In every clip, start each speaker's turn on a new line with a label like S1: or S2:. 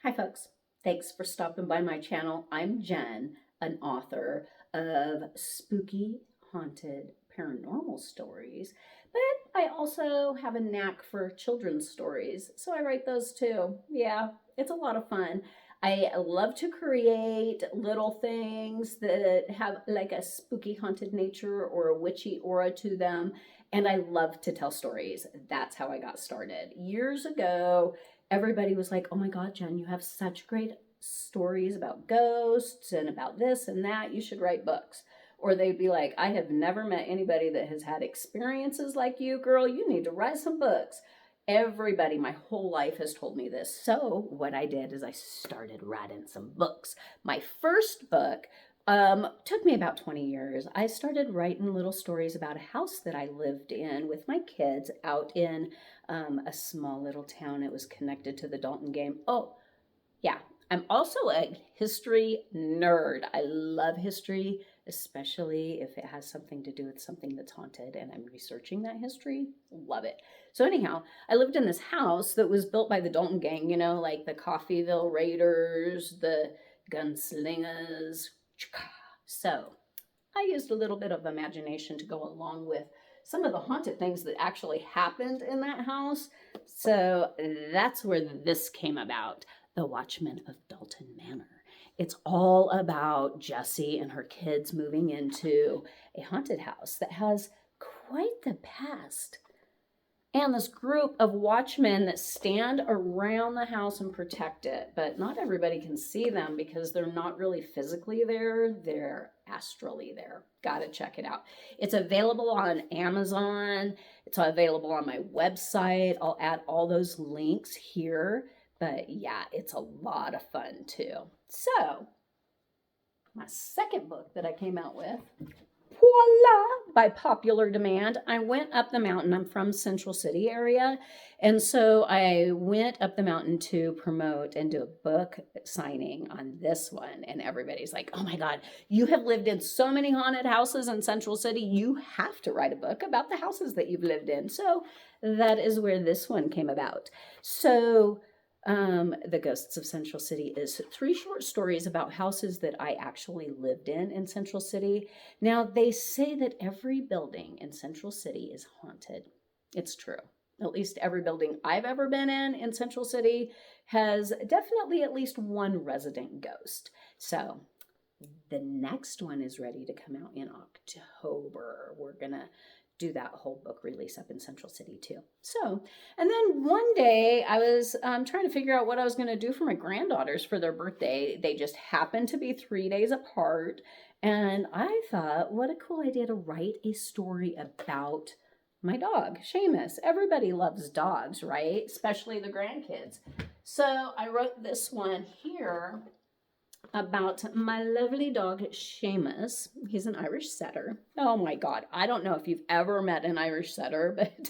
S1: Hi, folks. Thanks for stopping by my channel. I'm Jen, an author of spooky, haunted, paranormal stories, but I also have a knack for children's stories, so I write those too. Yeah, it's a lot of fun. I love to create little things that have like a spooky, haunted nature or a witchy aura to them, and I love to tell stories. That's how I got started. Years ago, everybody was like, "Oh my God, Jen, you have such great stories about ghosts and about this and that. You should write books." Or they'd be like, "I have never met anybody that has had experiences like you, girl. You need to write some books." Everybody my whole life has told me this. So what I did is I started writing some books. My first book took me about 20 years. I started writing little stories about a house that I lived in with my kids out in a small little town. It was connected to the Dalton game. Oh, yeah. I'm also a history nerd. I love history, especially if it has something to do with something that's haunted and I'm researching that history. Love it. So, anyhow, I lived in this house that was built by the Dalton gang, like the Coffeeville Raiders, the gunslingers. So, I used a little bit of imagination to go along with some of the haunted things that actually happened in that house. So that's where this came about, The Watchmen of Dalton Manor. It's all about Jessie and her kids moving into a haunted house that has quite the past. And this group of watchmen that stand around the house and protect it. But not everybody can see them because they're not really physically there, they're astrally there. Gotta check it out. It's available on Amazon, it's available on my website. I'll add all those links here. But yeah, it's a lot of fun too. So, my second book that I came out with, voila, by popular demand, I went up the mountain. I'm from Central City area. And so I went up the mountain to promote and do a book signing on this one. And everybody's like, "Oh my God, you have lived in so many haunted houses in Central City. You have to write a book about the houses that you've lived in." So that is where this one came about. So The Ghosts of Central City is 3 short stories about houses that I actually lived in Central City. Now, they say that every building in Central City is haunted. It's true. At least every building I've ever been in Central City has definitely at least one resident ghost. So the next one is ready to come out in October. We're going to do that whole book release up in Central City too. So, and then one day I was trying to figure out what I was going to do for my granddaughters for their birthday. They just happened to be 3 days apart. And I thought, what a cool idea to write a story about my dog, Seamus. Everybody loves dogs, right? Especially the grandkids. So I wrote this one here about my lovely dog, Seamus. He's an Irish setter. Oh my God. I don't know if you've ever met an Irish setter, but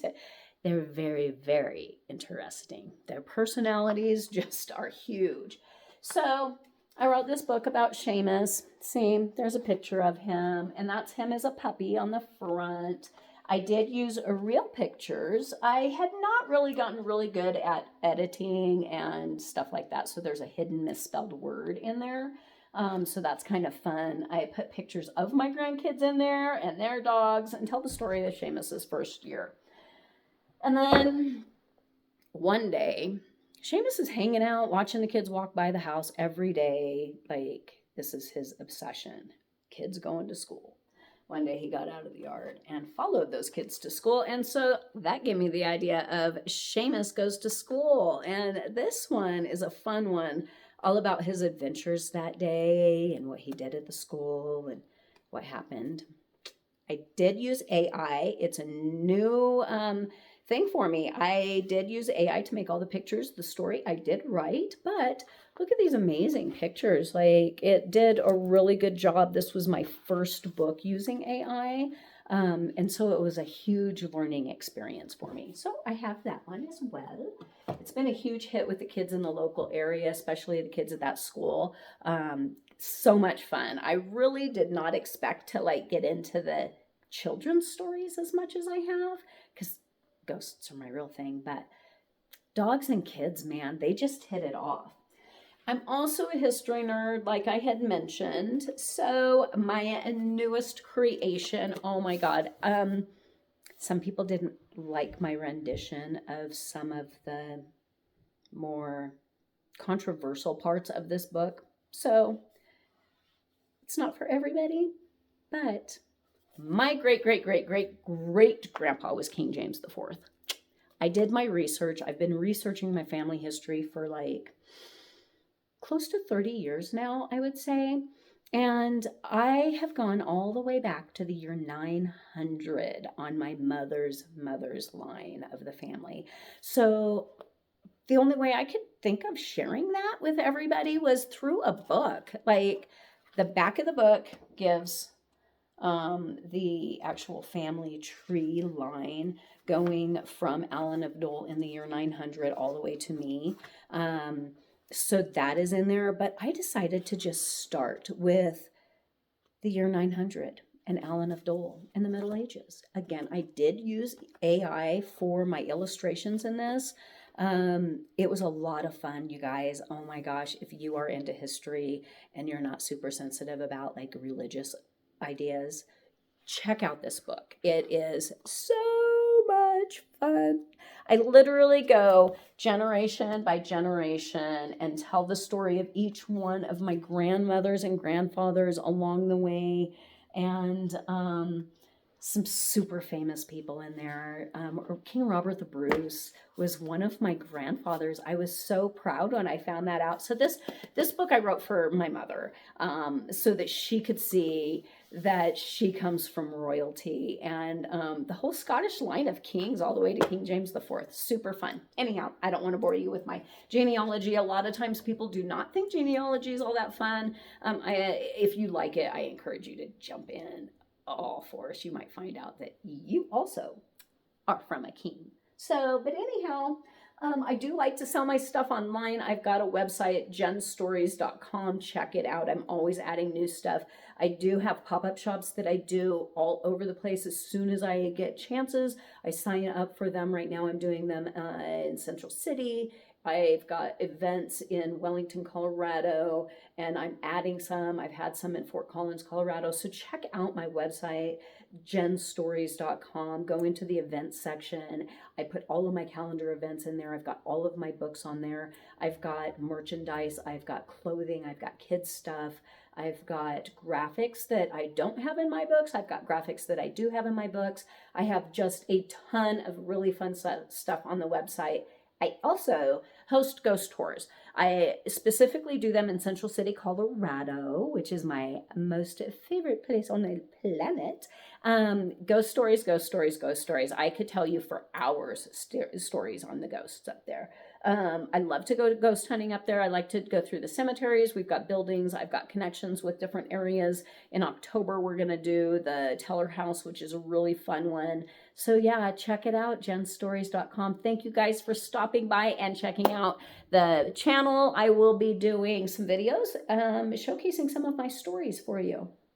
S1: they're very, very interesting. Their personalities just are huge. So I wrote this book about Seamus. See, there's a picture of him, and that's him as a puppy on the front. I did use real pictures. I had not really gotten really good at editing and stuff like that, so there's a hidden misspelled word in there. So that's kind of fun. I put pictures of my grandkids in there and their dogs and tell the story of Seamus's first year. And then one day, Seamus is hanging out, watching the kids walk by the house every day. Like, this is his obsession. Kids going to school. One day he got out of the yard and followed those kids to school. And so that gave me the idea of Seamus Goes to School. And this one is a fun one, all about his adventures that day and what he did at the school and what happened. I did use AI. It's a new thing for me. I did use AI to make all the pictures. The story I did write, but look at these amazing pictures. Like, it did a really good job. This was my first book using AI. And so it was a huge learning experience for me. So I have that one as well. It's been a huge hit with the kids in the local area, especially the kids at that school. So much fun. I really did not expect to get into the children's stories as much as I have, because ghosts are my real thing, but dogs and kids, man, they just hit it off. I'm also a history nerd, like I had mentioned. So my newest creation, oh my God. Some people didn't like my rendition of some of the more controversial parts of this book. So it's not for everybody, but my great grandpa was King James the Fourth. I did my research. I've been researching my family history for like close to 30 years now, I would say. And I have gone all the way back to the year 900 on my mother's line of the family. So the only way I could think of sharing that with everybody was through a book. Like the back of the book gives the actual family tree line going from Alan of Dole in the year 900 all the way to me. So that is in there, but I decided to just start with the year 900 and Alan of Dole in the Middle Ages. Again, I did use AI for my illustrations in this. It was a lot of fun, you guys. Oh my gosh, if you are into history and you're not super sensitive about like religious ideas, check out this book. It is so much fun. I literally go generation by generation and tell the story of each one of my grandmothers and grandfathers along the way, and some super famous people in there. King Robert the Bruce was one of my grandfathers. I was so proud when I found that out. So this book I wrote for my mother, so that she could see that she comes from royalty, and the whole Scottish line of kings all the way to King James IV. Super fun. Anyhow, I don't want to bore you with my genealogy. A lot of times people do not think genealogy is all that fun. If you like it, I encourage you to jump in all force. You might find out that you also are from a king. So, but anyhow, I do like to sell my stuff online. I've got a website, jenstories.com. Check it out. I'm always adding new stuff. I do have pop-up shops that I do all over the place. As soon as I get chances, I sign up for them. Right now I'm doing them in Central City. I've got events in Wellington, Colorado, and I'm adding some. I've had some in Fort Collins, Colorado. So check out my website, jenstories.com. Go into the events section. I put all of my calendar events in there. I've got all of my books on there. I've got merchandise. I've got clothing. I've got kids stuff. I've got graphics that I don't have in my books. I've got graphics that I do have in my books. I have just a ton of really fun stuff on the website. I also host ghost tours. I specifically do them in Central City, Colorado, which is my most favorite place on the planet. Ghost stories, ghost stories, ghost stories. I could tell you for hours stories on the ghosts up there. I love to go ghost hunting up there. I like to go through the cemeteries. We've got buildings. I've got connections with different areas. In October, we're going to do the Teller House, which is a really fun one. So yeah, check it out, jenstories.com. Thank you guys for stopping by and checking out the channel. I will be doing some videos showcasing some of my stories for you.